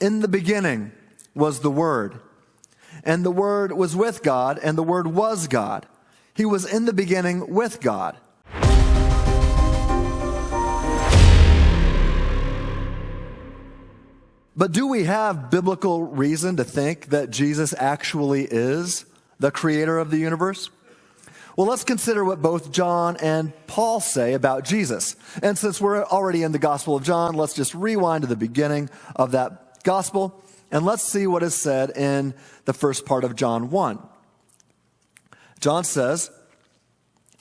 In the beginning was the Word, and the Word was with God, and the Word was God. He was in the beginning with God. But do we have biblical reason to think that Jesus actually is the creator of the universe? Well, let's consider what both John and Paul say about Jesus. And since we're already in the Gospel of John, let's just rewind to the beginning of that Gospel, and let's see what is said in the first part of John 1. John says,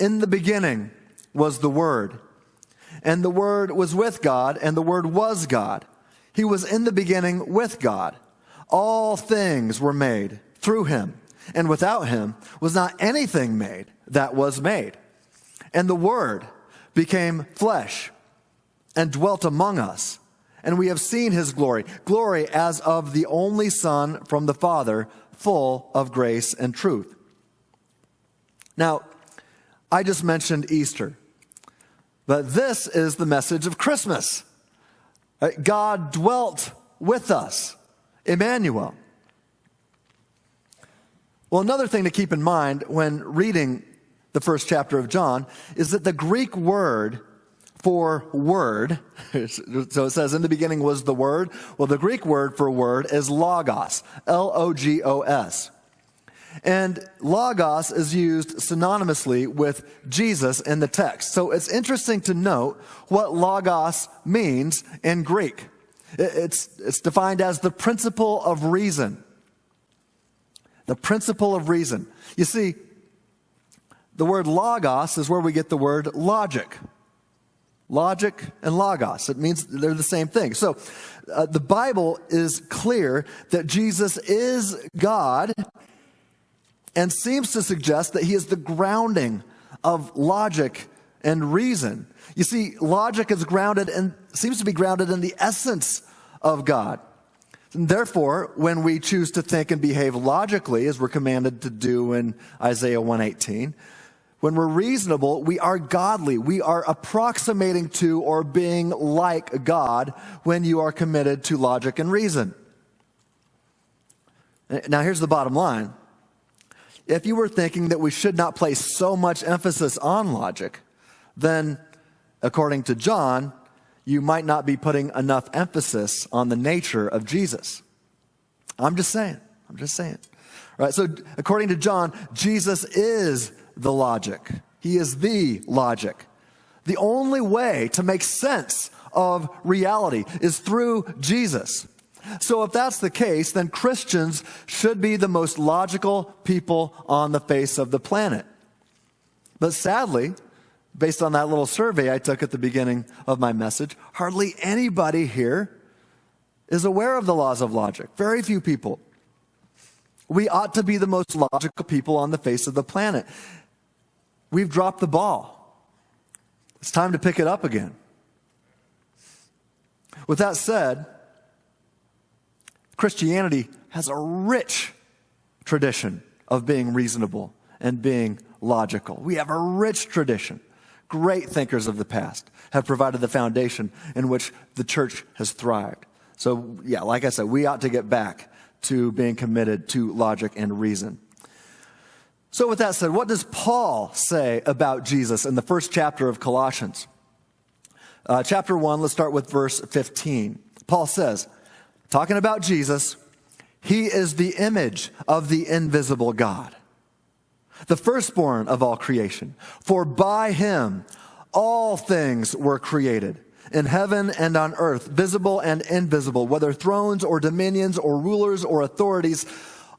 "In the beginning was the Word, and the Word was with God, and the Word was God. He was in the beginning with God. All things were made through him, and without him was not anything made that was made. And the Word became flesh and dwelt among us, and we have seen his glory, glory as of the only Son from the Father, full of grace and truth." Now, I just mentioned Easter, but this is the message of Christmas. God dwelt with us, Emmanuel. Well, another thing to keep in mind when reading the first chapter of John is that the Greek word for word, so it says in the beginning was the Word. Well, the Greek word for word is logos, Logos. And logos is used synonymously with Jesus in the text. So it's interesting to note what logos means in Greek. It's defined as the principle of reason. The principle of reason. You see, the word logos is where we get the word logic. Logic and logos. It means they're the same thing. So the Bible is clear that Jesus is God, and seems to suggest that he is the grounding of logic and reason. You see, logic is grounded and seems to be grounded in the essence of God. And therefore, when we choose to think and behave logically, as we're commanded to do in Isaiah 1:18, when we're reasonable, we are godly. We are approximating to or being like God when you are committed to logic and reason. Now, here's the bottom line. If you were thinking that we should not place so much emphasis on logic, then, according to John, you might not be putting enough emphasis on the nature of Jesus. I'm just saying. All right, so according to John, Jesus is the logic. He is the logic. The only way to make sense of reality is through Jesus. So if that's the case, then Christians should be the most logical people on the face of the planet. But sadly, based on that little survey I took at the beginning of my message, hardly anybody here is aware of the laws of logic. Very few people. We ought to be the most logical people on the face of the planet. We've dropped the ball. It's time to pick it up again. With that said, Christianity has a rich tradition of being reasonable and being logical. We have a rich tradition. Great thinkers of the past have provided the foundation in which the church has thrived. So, yeah, like I said, we ought to get back to being committed to logic and reason. So with that said, what does Paul say about Jesus in the first chapter of Colossians? Chapter 1, let's start with verse 15. Paul says, talking about Jesus, he is the image of the invisible God, the firstborn of all creation. For by him all things were created, in heaven and on earth, visible and invisible, whether thrones or dominions or rulers or authorities.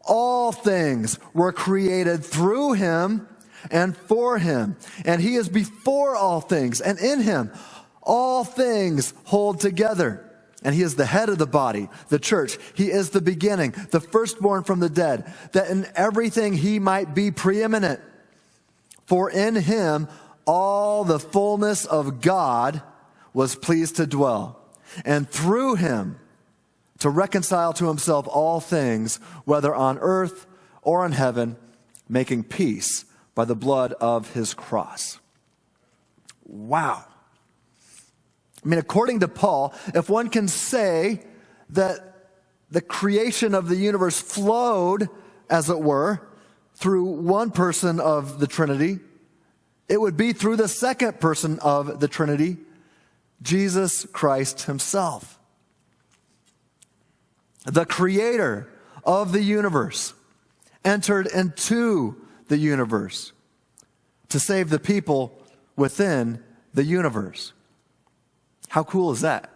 All things were created through him and for him. And he is before all things, and in him all things hold together. And he is the head of the body, the church. He is the beginning, the firstborn from the dead, that in everything he might be preeminent. For in him all the fullness of God was pleased to dwell, and through him to reconcile to himself all things, whether on earth or in heaven, making peace by the blood of his cross. Wow. I mean, according to Paul, if one can say that the creation of the universe flowed, as it were, through one person of the Trinity, it would be through the second person of the Trinity, Jesus Christ himself. The creator of the universe entered into the universe to save the people within the universe. How cool is that?